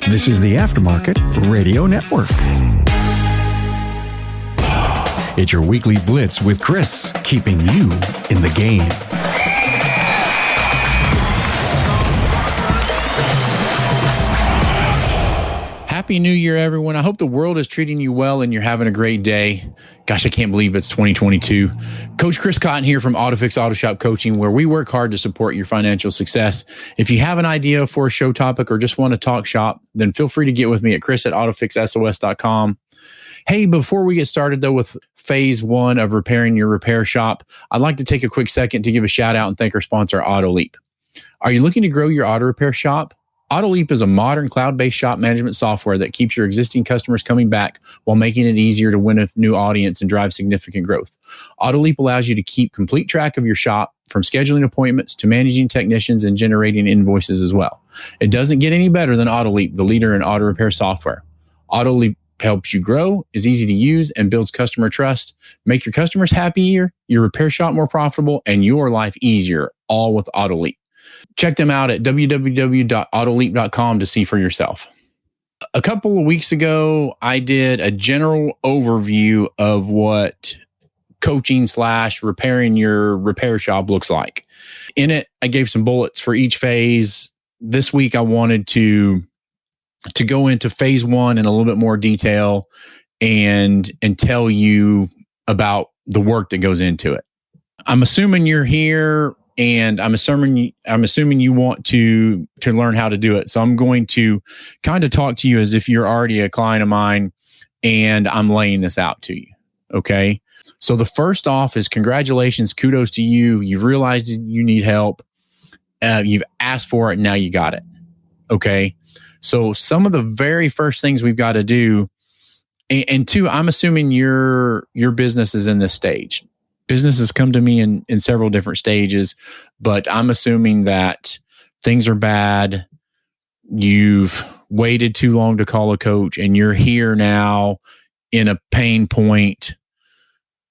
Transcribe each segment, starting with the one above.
This is the Aftermarket Radio Network. It's your weekly Blitz with Chris, keeping you in the game. Happy New Year, everyone. I hope the world is treating you well and you're having a great day. Gosh, I can't believe it's 2022. Coach Chris Cotton here from AutoFix-Auto Shop Coaching, where we work hard to support your financial success. If you have an idea for a show topic or just want to talk shop, then feel free to get with me at chris@autofixsos.com. Hey, before we get started, though, with phase one of repairing your repair shop, I'd like to take a quick second to give a shout out and thank our sponsor, AutoLeap. Are you looking to grow your auto repair shop? AutoLeap is a modern cloud-based shop management software that keeps your existing customers coming back while making it easier to win a new audience and drive significant growth. AutoLeap allows you to keep complete track of your shop, from scheduling appointments to managing technicians and generating invoices as well. It doesn't get any better than AutoLeap, the leader in auto repair software. AutoLeap helps you grow, is easy to use, and builds customer trust. Make your customers happier, your repair shop more profitable, and your life easier, all with AutoLeap. Check them out at www.autoleap.com to see for yourself. A couple of weeks ago, I did a general overview of what coaching / repairing your repair shop looks like. In it, I gave some bullets for each phase. This week, I wanted to go into phase one in a little bit more detail and tell you about the work that goes into it. I'm assuming you're here, and I'm assuming you want to learn how to do it. So I'm going to kind of talk to you as if you're already a client of mine and I'm laying this out to you. Okay. So the first off is congratulations. Kudos to you. You've realized you need help. You've asked for it. And now you got it. Okay. So some of the very first things we've got to do, and two, I'm assuming your business is in this stage. Businesses come to me in several different stages, but I'm assuming that things are bad. You've waited too long to call a coach, and you're here now in a pain point,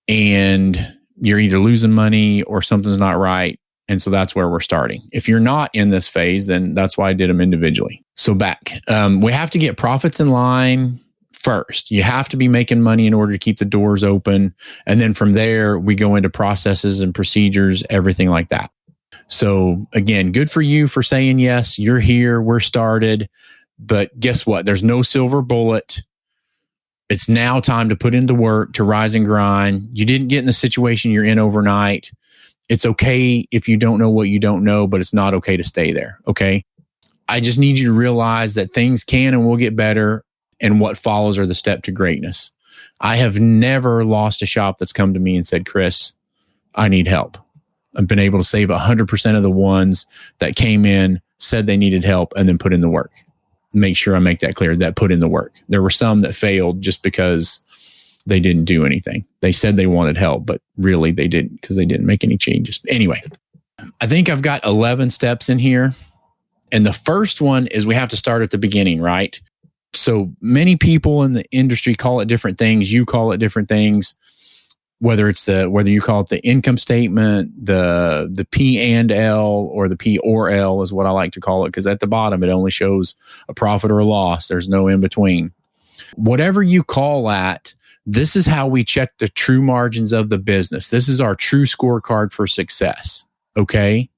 and you're either losing money or something's not right. And so that's where we're starting. If you're not in this phase, then that's why I did them individually. So back, we have to get profits in line first. You have to be making money in order to keep the doors open. And then from there, we go into processes and procedures, everything like that. So again, good for you for saying yes. You're here. We're started. But guess what? There's no silver bullet. It's now time to put into work, to rise and grind. You didn't get in the situation you're in overnight. It's okay if you don't know what you don't know, but it's not okay to stay there. Okay. I just need you to realize that things can and will get better. And what follows are the step to greatness. I have never lost a shop that's come to me and said, Chris, I need help. I've been able to save 100% of the ones that came in, said they needed help, and then put in the work. Make sure I make that clear, that put in the work. There were some that failed just because they didn't do anything. They said they wanted help, but really they didn't, because they didn't make any changes. Anyway, I think I've got 11 steps in here. And the first one is we have to start at the beginning, right? So many people in the industry call it different things. You call it different things, whether you call it the income statement, the P and L, or the P or L is what I like to call it, because at the bottom, it only shows a profit or a loss. There's no in between. Whatever you call that, this is how we check the true margins of the business. This is our true scorecard for success. Okay.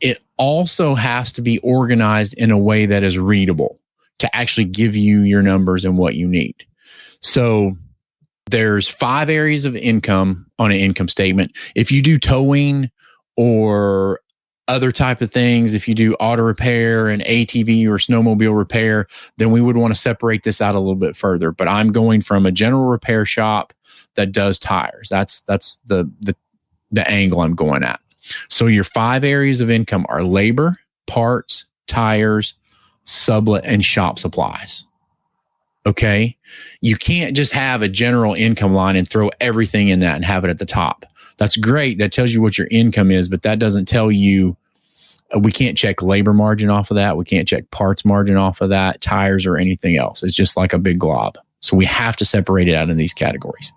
It also has to be organized in a way that is readable, to actually give you your numbers and what you need. So there's 5 areas of income on an income statement. If you do towing or other type of things, if you do auto repair and ATV or snowmobile repair, then we would want to separate this out a little bit further. But I'm going from a general repair shop that does tires. That's the angle I'm going at. So your 5 areas of income are labor, parts, tires, sublet, and shop supplies. Okay. You can't just have a general income line and throw everything in that and have it at the top. That's great. That tells you what your income is, but that doesn't tell you, we can't check labor margin off of that. We can't check parts margin off of that, tires, or anything else. It's just like a big glob. So we have to separate it out in these categories.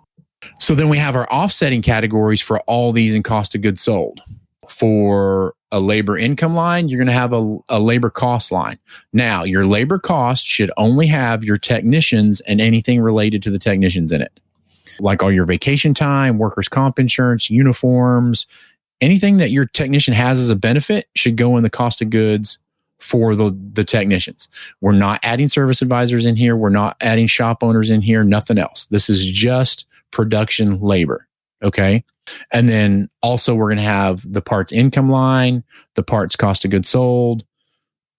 So then we have our offsetting categories for all these in cost of goods sold. For a labor income line, you're going to have a labor cost line. Now, your labor cost should only have your technicians and anything related to the technicians in it, like all your vacation time, workers' comp insurance, uniforms, anything that your technician has as a benefit should go in the cost of goods for the technicians. We're not adding service advisors in here. We're not adding shop owners in here, nothing else. This is just production labor. Okay. And then also we're going to have the parts income line, the parts cost of goods sold,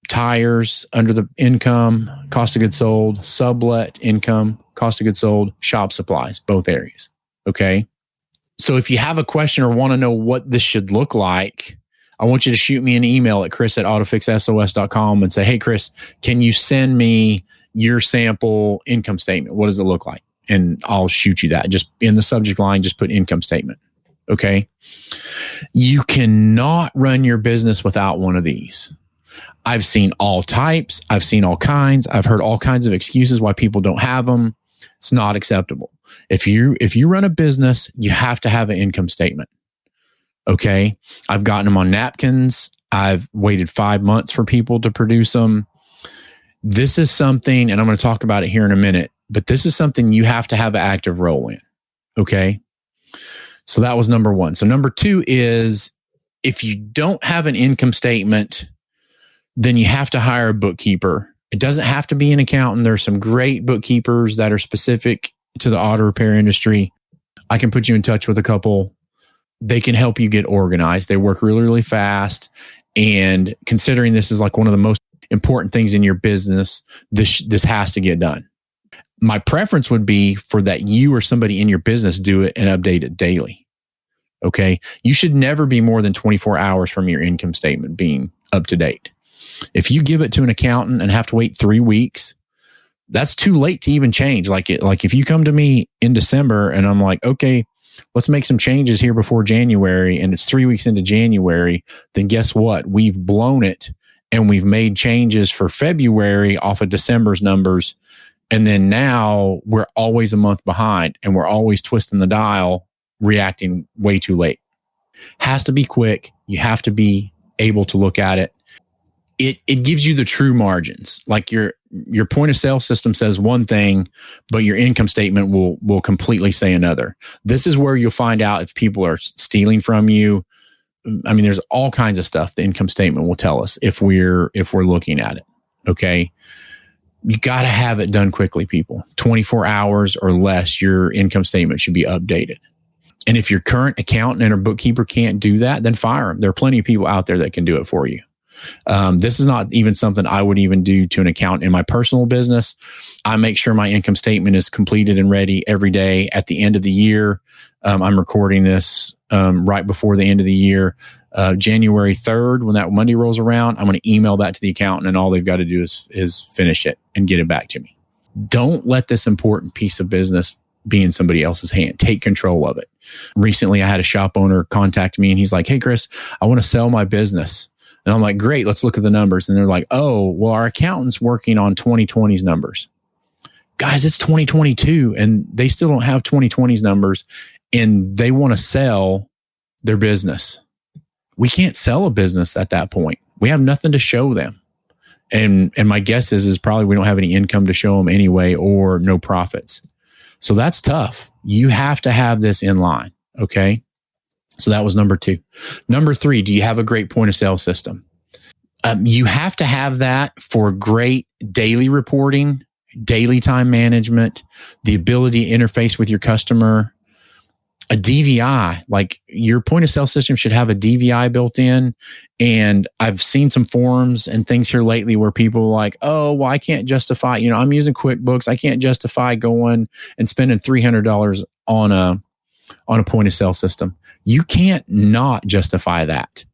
tires under the income, cost of goods sold, sublet income, cost of goods sold, shop supplies, both areas. Okay. So if you have a question or want to know what this should look like, I want you to shoot me an email at chris@autofixsos.com and say, hey, Chris, can you send me your sample income statement? What does it look like? And I'll shoot you that. Just in the subject line, just put income statement. Okay. You cannot run your business without one of these. I've seen all types. I've seen all kinds. I've heard all kinds of excuses why people don't have them. It's not acceptable. If you run a business, you have to have an income statement. Okay. I've gotten them on napkins. I've waited 5 months for people to produce them. This is something, and I'm going to talk about it here in a minute, but this is something you have to have an active role in. Okay. So that was number one. So number two is if you don't have an income statement, then you have to hire a bookkeeper. It doesn't have to be an accountant. There's some great bookkeepers that are specific to the auto repair industry. I can put you in touch with a couple. They can help you get organized. They work really, really fast. And considering this is like one of the most important things in your business, this has to get done. My preference would be for that you or somebody in your business do it and update it daily. Okay. You should never be more than 24 hours from your income statement being up to date. If you give it to an accountant and have to wait 3 weeks, that's too late to even change. Like if you come to me in December and I'm like, okay, let's make some changes here before January, and it's 3 weeks into January, then guess what? We've blown it and we've made changes for February off of December's numbers. And then now we're always a month behind and we're always twisting the dial, reacting way too late. Has to be quick. You have to be able to look at it. It gives you the true margins. Like your point of sale system says one thing, but your income statement will completely say another. This is where you'll find out if people are stealing from you. I mean, there's all kinds of stuff the income statement will tell us if we're looking at it. Okay. You got to have it done quickly, people. 24 hours or less, your income statement should be updated. And if your current accountant or bookkeeper can't do that, then fire them. There are plenty of people out there that can do it for you. This is not even something I would even do to an accountant in my personal business. I make sure my income statement is completed and ready every day at the end of the year. I'm recording this right before the end of the year. January 3rd, when that Monday rolls around, I'm going to email that to the accountant, and all they've got to do is finish it and get it back to me. Don't let this important piece of business be in somebody else's hand. Take control of it. Recently, I had a shop owner contact me, and he's like, hey, Chris, I want to sell my business. And I'm like, great, let's look at the numbers. And they're like, oh, well, our accountant's working on 2020's numbers. Guys, it's 2022, and they still don't have 2020's numbers, and they want to sell their business. We can't sell a business at that point. We have nothing to show them. And my guess is probably we don't have any income to show them anyway, or no profits. So that's tough. You have to have this in line. Okay. So that was number two. Number three, do you have a great point of sale system? You have to have that for great daily reporting, daily time management, the ability to interface with your customer. A DVI, like your point of sale system should have a DVI built in. And I've seen some forums and things here lately where people are like, oh, well, I can't justify, I'm using QuickBooks. I can't justify going and spending $300 on a point of sale system. You can't not justify that.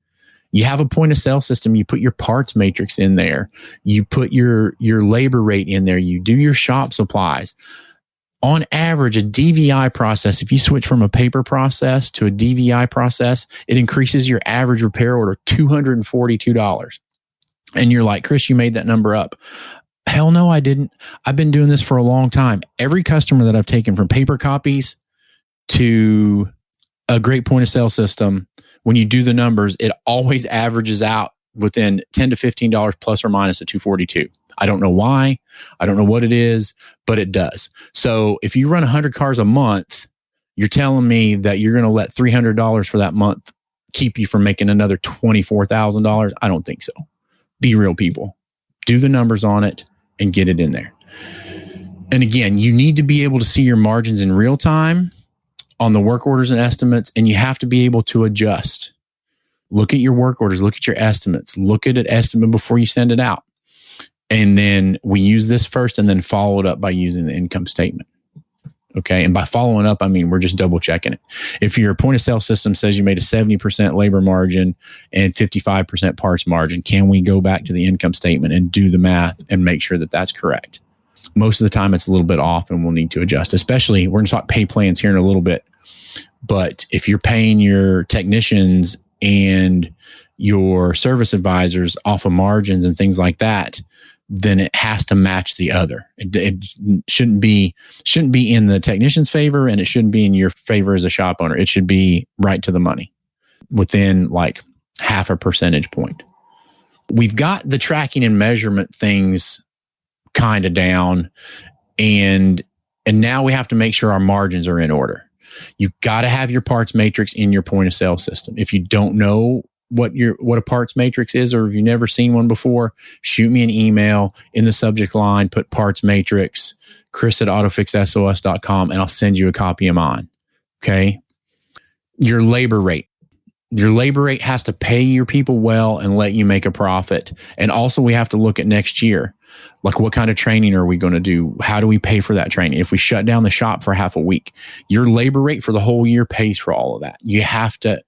You have a point of sale system. You put your parts matrix in there. You put your labor rate in there. You do your shop supplies. On average, a DVI process, if you switch from a paper process to a DVI process, it increases your average repair order $242. And you're like, Chris, you made that number up. Hell no, I didn't. I've been doing this for a long time. Every customer that I've taken from paper copies to a great point of sale system when you do the numbers, it always averages out within $10 to $15 plus or minus a 242. I don't know why. I don't know what it is, but it does. So if you run 100 cars a month, you're telling me that you're going to let $300 for that month keep you from making another $24,000? I don't think so. Be real, people. Do the numbers on it and get it in there. And again, you need to be able to see your margins in real time on the work orders and estimates, and you have to be able to adjust. Look at your work orders, look at your estimates, look at an estimate before you send it out. And then we use this first and then follow it up by using the income statement. Okay. And by following up, I mean, we're just double checking it. If your point of sale system says you made a 70% labor margin and 55% parts margin, can we go back to the income statement and do the math and make sure that that's correct? Most of the time it's a little bit off and we'll need to adjust, especially we're going to talk pay plans here in a little bit. But if you're paying your technicians and your service advisors off of margins and things like that, then it has to match the other. It shouldn't be in the technician's favor, and it shouldn't be in your favor as a shop owner. It should be right to the money within like half a percentage point. We've got the tracking and measurement things kind of down, and now we have to make sure our margins are in order. You got to have your parts matrix in your point of sale system. If you don't know what a parts matrix is, or if you've never seen one before, shoot me an email in the subject line, put parts matrix, Chris@AutoFix-SOS.com, and I'll send you a copy of mine. Okay. Your labor rate. Your labor rate has to pay your people well and let you make a profit. And also we have to look at next year. Like, what kind of training are we going to do? How do we pay for that training? If we shut down the shop for half a week, your labor rate for the whole year pays for all of that. You have to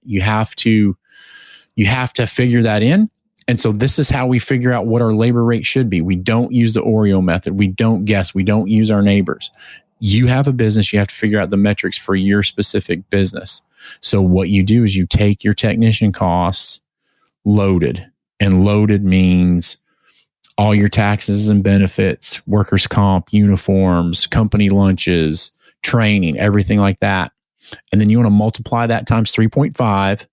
figure that in. And so this is how we figure out what our labor rate should be. We don't use the Oreo method. We don't guess. We don't use our neighbors. You have a business. You have to figure out the metrics for your specific business. So what you do is you take your technician costs loaded, and loaded means all your taxes and benefits, workers' comp, uniforms, company lunches, training, everything like that. And then you want to multiply that times 3.5,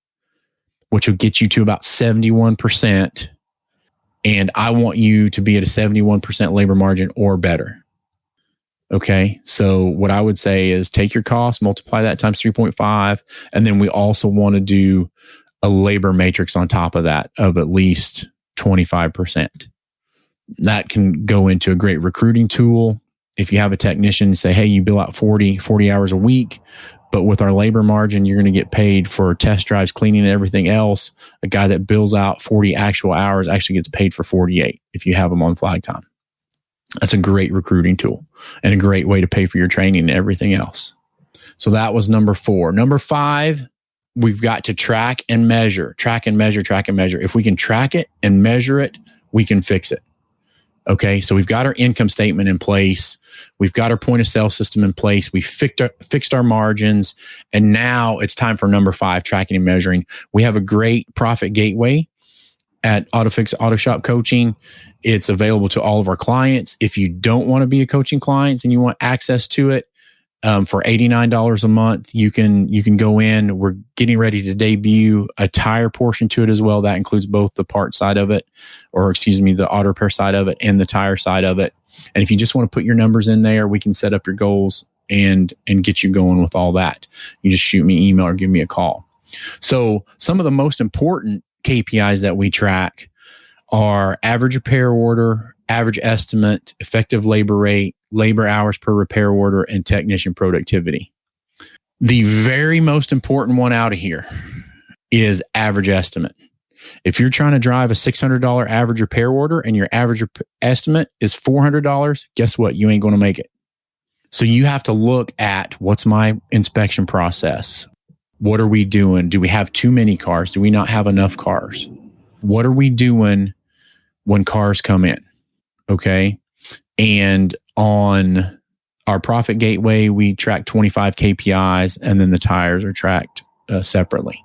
which will get you to about 71%. And I want you to be at a 71% labor margin or better. Okay. So what I would say is take your cost, multiply that times 3.5. And then we also want to do a labor matrix on top of that of at least 25%. That can go into a great recruiting tool. If you have a technician, say, hey, you bill out 40 hours a week, but with our labor margin, you're going to get paid for test drives, cleaning, and everything else. A guy that bills out 40 actual hours actually gets paid for 48 if you have them on flag time. That's a great recruiting tool and a great way to pay for your training and everything else. So that was number 4. Number 5, we've got to track and measure. If we can track it and measure it, we can fix it. Okay, so we've got our income statement in place. We've got our point of sale system in place. We fixed our margins. And now it's time for number 5, tracking and measuring. We have a great profit gateway at AutoFix-Auto Shop Coaching. It's available to all of our clients. If you don't want to be a coaching client and you want access to it, for $89 a month, you can go in. We're getting ready to debut a tire portion to it as well. That includes both the part side of it, the auto repair side of it, and the tire side of it. And if you just want to put your numbers in there, we can set up your goals and get you going with all that. You just shoot me an email or give me a call. So some of the most important KPIs that we track are average repair order, average estimate, effective labor rate, labor hours per repair order, and technician productivity. The very most important one out of here is average estimate. If you're trying to drive a $600 average repair order and your average estimate is $400, guess what? You ain't going to make it. So you have to look at, what's my inspection process? What are we doing? Do we have too many cars? Do we not have enough cars? What are we doing when cars come in? Okay. And on our profit gateway, we track 25 KPIs, and then the tires are tracked separately.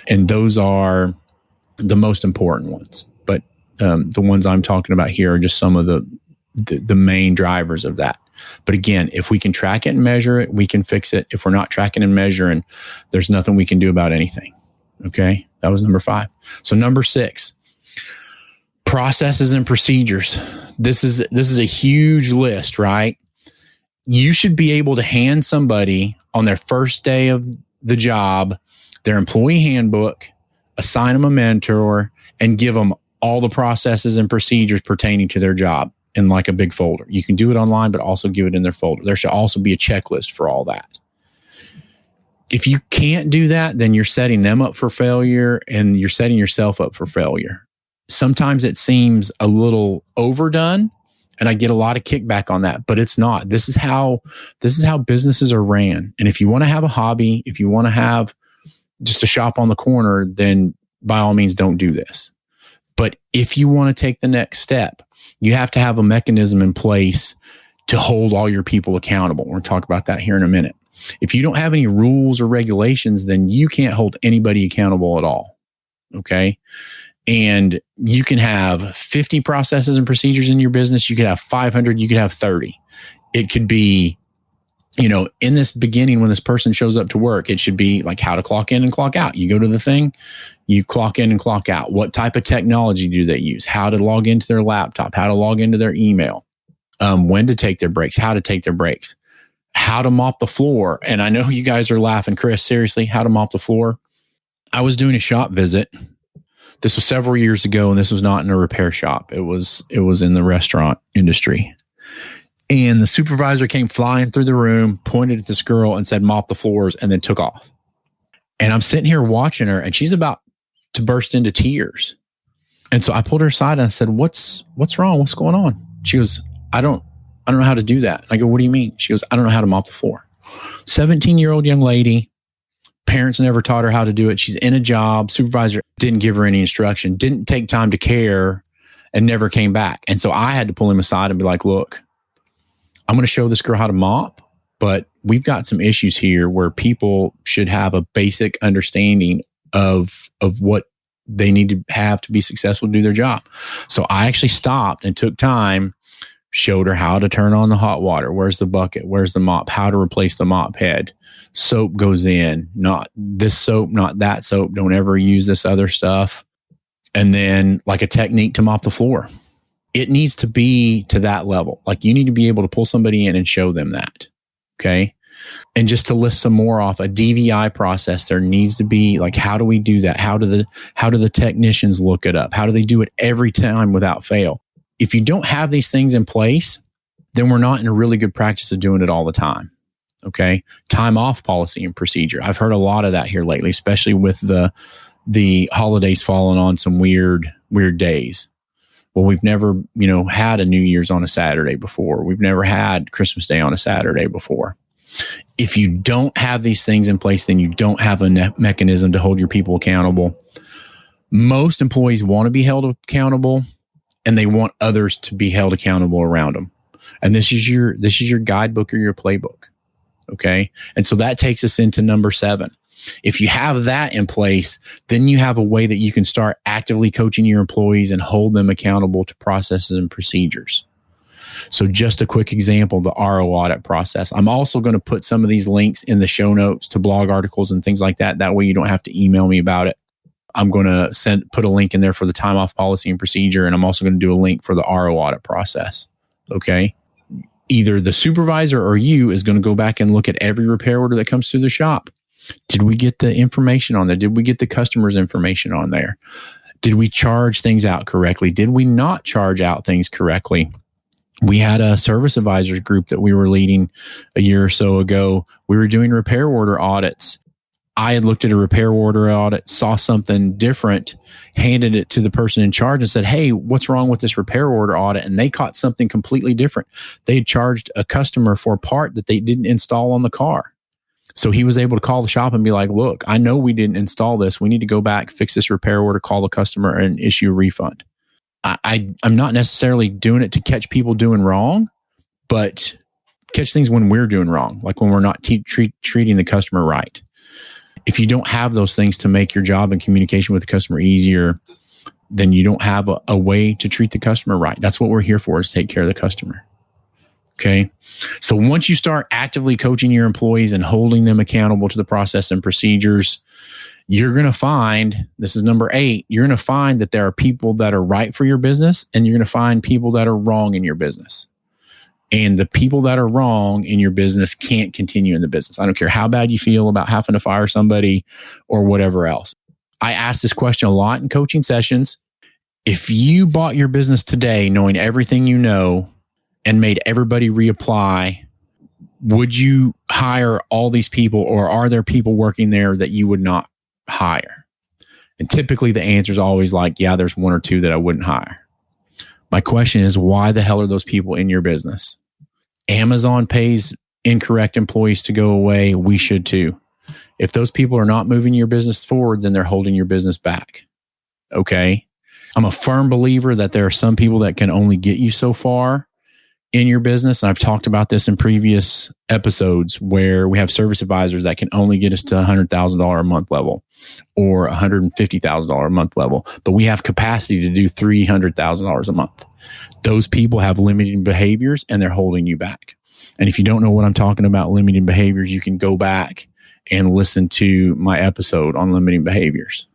And those are the most important ones. But the ones I'm talking about here are just some of the main drivers of that. But again, if we can track it and measure it, we can fix it. If we're not tracking and measuring, there's nothing we can do about anything. Okay. That was number 5. So number 6, processes and procedures. This is a huge list, right? You should be able to hand somebody on their first day of the job their employee handbook, assign them a mentor, and give them all the processes and procedures pertaining to their job in like a big folder. You can do it online, but also give it in their folder. There should also be a checklist for all that. If you can't do that, then you're setting them up for failure and you're setting yourself up for failure. Sometimes it seems a little overdone, and I get a lot of kickback on that, but it's not. This is how businesses are ran. And if you want to have a hobby, if you want to have just a shop on the corner, then by all means don't do this. But if you want to take the next step, you have to have a mechanism in place to hold all your people accountable. We're going to talk about that here in a minute. If you don't have any rules or regulations, then you can't hold anybody accountable at all. Okay. And you can have 50 processes and procedures in your business. You could have 500, you could have 30. It could be, in this beginning, when this person shows up to work, it should be like how to clock in and clock out. You go to the thing, you clock in and clock out. What type of technology do they use? How to log into their laptop, how to log into their email, when to take their breaks, how to take their breaks, how to mop the floor. And I know you guys are laughing, Chris, seriously, how to mop the floor. I was doing a shop visit. This was several years ago, and this was not in a repair shop. It was in the restaurant industry. And the supervisor came flying through the room, pointed at this girl and said, mop the floors, and then took off. And I'm sitting here watching her, and she's about to burst into tears. And so I pulled her aside and I said, what's wrong? What's going on? She goes, I don't know how to do that. I go, what do you mean? She goes, I don't know how to mop the floor. 17-year-old young lady. Parents never taught her how to do it. She's in a job. Supervisor didn't give her any instruction, didn't take time to care, and never came back. And so I had to pull him aside and be like, look, I'm going to show this girl how to mop, but we've got some issues here where people should have a basic understanding of what they need to have to be successful to do their job. So I actually stopped and took time, showed her how to turn on the hot water. Where's the bucket? Where's the mop? How to replace the mop head. Soap goes in, not this soap, not that soap. Don't ever use this other stuff. And then like a technique to mop the floor. It needs to be to that level. Like you need to be able to pull somebody in and show them that. Okay. And just to list some more off, a DVI process, there needs to be like, how do we do that? How do the technicians look it up? How do they do it every time without fail? If you don't have these things in place, then we're not in a really good practice of doing it all the time. Okay. Time off policy and procedure. I've heard a lot of that here lately, especially with the holidays falling on some weird days. Well, we've never, had a New Year's on a Saturday before. We've never had Christmas Day on a Saturday before. If you don't have these things in place, then you don't have a mechanism to hold your people accountable. Most employees want to be held accountable, and they want others to be held accountable around them. And this is your guidebook or your playbook. Okay. And so that takes us into number 7. If you have that in place, then you have a way that you can start actively coaching your employees and hold them accountable to processes and procedures. So just a quick example, the RO audit process. I'm also going to put some of these links in the show notes to blog articles and things like that. That way you don't have to email me about it. I'm going to put a link in there for the time off policy and procedure. And I'm also going to do a link for the RO audit process. Okay. Either the supervisor or you is going to go back and look at every repair order that comes through the shop. Did we get the information on there? Did we get the customer's information on there? Did we charge things out correctly? Did we not charge out things correctly? We had a service advisors group that we were leading a year or so ago. We were doing repair order audits. I had looked at a repair order audit, saw something different, handed it to the person in charge and said, hey, what's wrong with this repair order audit? And they caught something completely different. They had charged a customer for a part that they didn't install on the car. So he was able to call the shop and be like, look, I know we didn't install this. We need to go back, fix this repair order, call the customer and issue a refund. I'm not necessarily doing it to catch people doing wrong, but catch things when we're doing wrong, like when we're not treating the customer right. If you don't have those things to make your job and communication with the customer easier, then you don't have a way to treat the customer right. That's what we're here for, is take care of the customer. Okay. So once you start actively coaching your employees and holding them accountable to the process and procedures, You're going to find, this is number 8, you're going to find that there are people that are right for your business, and you're going to find people that are wrong in your business. And the people that are wrong in your business can't continue in the business. I don't care how bad you feel about having to fire somebody or whatever else. I ask this question a lot in coaching sessions. If you bought your business today knowing everything you know and made everybody reapply, would you hire all these people, or are there people working there that you would not hire? And typically the answer is always like, yeah, there's 1 or 2 that I wouldn't hire. My question is, why the hell are those people in your business? Amazon pays incorrect employees to go away. We should too. If those people are not moving your business forward, then they're holding your business back. Okay. I'm a firm believer that there are some people that can only get you so far in your business. And I've talked about this in previous episodes, where we have service advisors that can only get us to $100,000 a month level or $150,000 a month level, but we have capacity to do $300,000 a month. Those people have limiting behaviors and they're holding you back. And if you don't know what I'm talking about, limiting behaviors, you can go back and listen to my episode on limiting behaviors.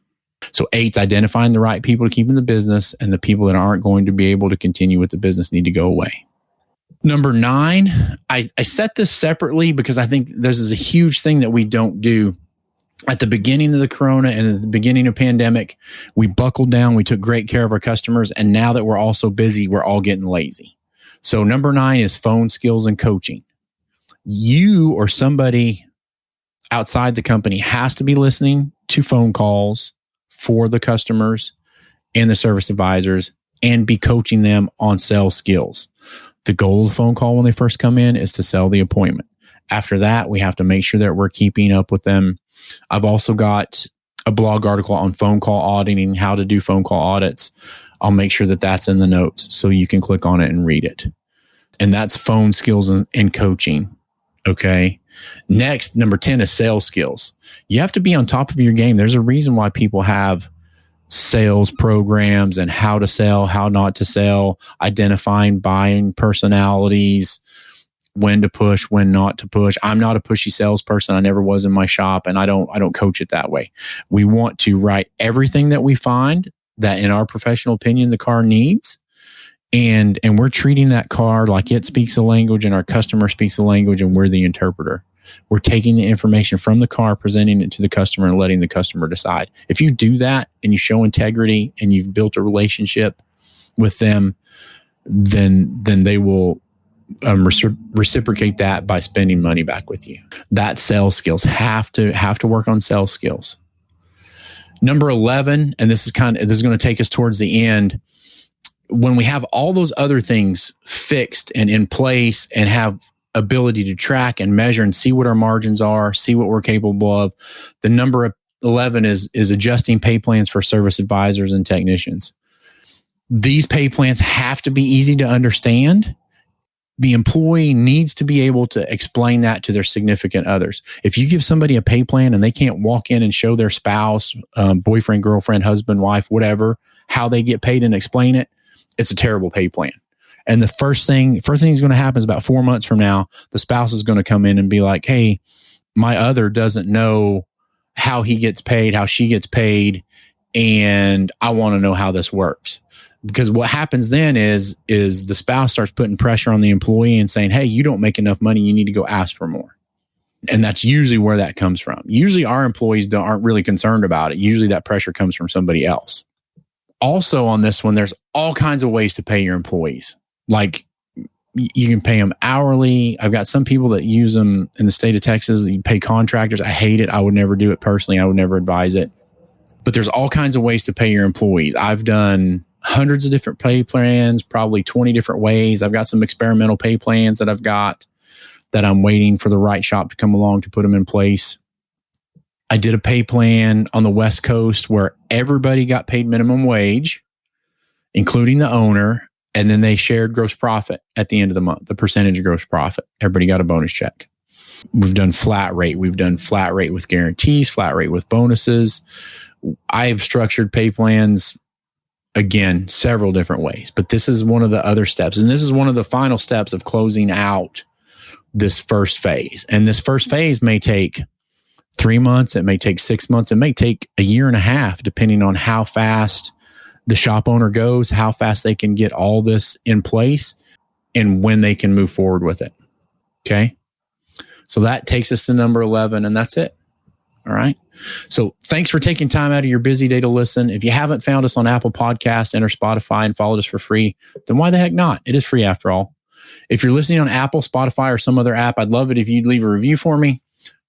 So 8's identifying the right people to keep in the business, and the people that aren't going to be able to continue with the business need to go away. Number 9, I set this separately because I think this is a huge thing that we don't do. At the beginning of the corona and at the beginning of pandemic, we buckled down, we took great care of our customers, and now that we're all so busy, we're all getting lazy. So number 9 is phone skills and coaching. You or somebody outside the company has to be listening to phone calls for the customers and the service advisors and be coaching them on sales skills. The goal of the phone call when they first come in is to sell the appointment. After that, we have to make sure that we're keeping up with them. I've also got a blog article on phone call auditing, how to do phone call audits. I'll make sure that that's in the notes so you can click on it and read it. And that's phone skills and coaching. Okay. Next, number 10 is sales skills. You have to be on top of your game. There's a reason why people have sales programs and how to sell, how not to sell, identifying buying personalities, when to push, when not to push. I'm not a pushy salesperson. I never was in my shop, and I don't coach it that way. We want to write everything that we find that, in our professional opinion, the car needs. And we're treating that car like it speaks a language and our customer speaks a language, and we're the interpreter. We're taking the information from the car, presenting it to the customer, and letting the customer decide. If you do that and you show integrity and you've built a relationship with them, then they will reciprocate that by spending money back with you. That sales skills have to work on sales skills. Number 11, and this is going to take us towards the end. When we have all those other things fixed and in place and have ability to track and measure and see what our margins are, see what we're capable of, the number 11 is adjusting pay plans for service advisors and technicians. These pay plans have to be easy to understand. The employee needs to be able to explain that to their significant others. If you give somebody a pay plan and they can't walk in and show their spouse, boyfriend, girlfriend, husband, wife, whatever, how they get paid and explain it, it's a terrible pay plan. And the first thing is going to happen is about 4 months from now, the spouse is going to come in and be like, hey, my other doesn't know how he gets paid, how she gets paid, and I want to know how this works. Because what happens then is the spouse starts putting pressure on the employee and saying, hey, you don't make enough money, you need to go ask for more. And that's usually where that comes from. Usually our employees aren't really concerned about it. Usually that pressure comes from somebody else. Also on this one, there's all kinds of ways to pay your employees. Like you can pay them hourly. I've got some people that use them in the state of Texas. You pay contractors. I hate it. I would never do it personally. I would never advise it. But there's all kinds of ways to pay your employees. I've done hundreds of different pay plans, probably 20 different ways. I've got some experimental pay plans that I've got that I'm waiting for the right shop to come along to put them in place. I did a pay plan on the West Coast where everybody got paid minimum wage, including the owner, and then they shared gross profit at the end of the month, the percentage of gross profit. Everybody got a bonus check. We've done flat rate. We've done flat rate with guarantees, flat rate with bonuses. I've structured pay plans, again, several different ways. But this is one of the other steps. And this is one of the final steps of closing out this first phase. And this first phase may take 3 months. It may take 6 months. It may take a year and a half, depending on how fast the shop owner goes, how fast they can get all this in place, and when they can move forward with it. Okay. So that takes us to number 11, and that's it. All right. So thanks for taking time out of your busy day to listen. If you haven't found us on Apple Podcasts and or Spotify and followed us for free, then why the heck not? It is free after all. If you're listening on Apple, Spotify, or some other app, I'd love it if you'd leave a review for me.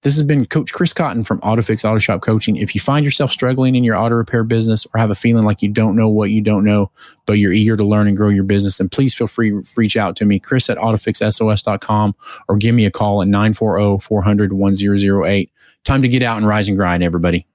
This has been Coach Chris Cotton from AutoFix-Auto Shop Coaching. If you find yourself struggling in your auto repair business or have a feeling like you don't know what you don't know, but you're eager to learn and grow your business, then please feel free to reach out to me, Chris at AutoFixSOS.com, or give me a call at 940-400-1008. Time to get out and rise and grind, everybody.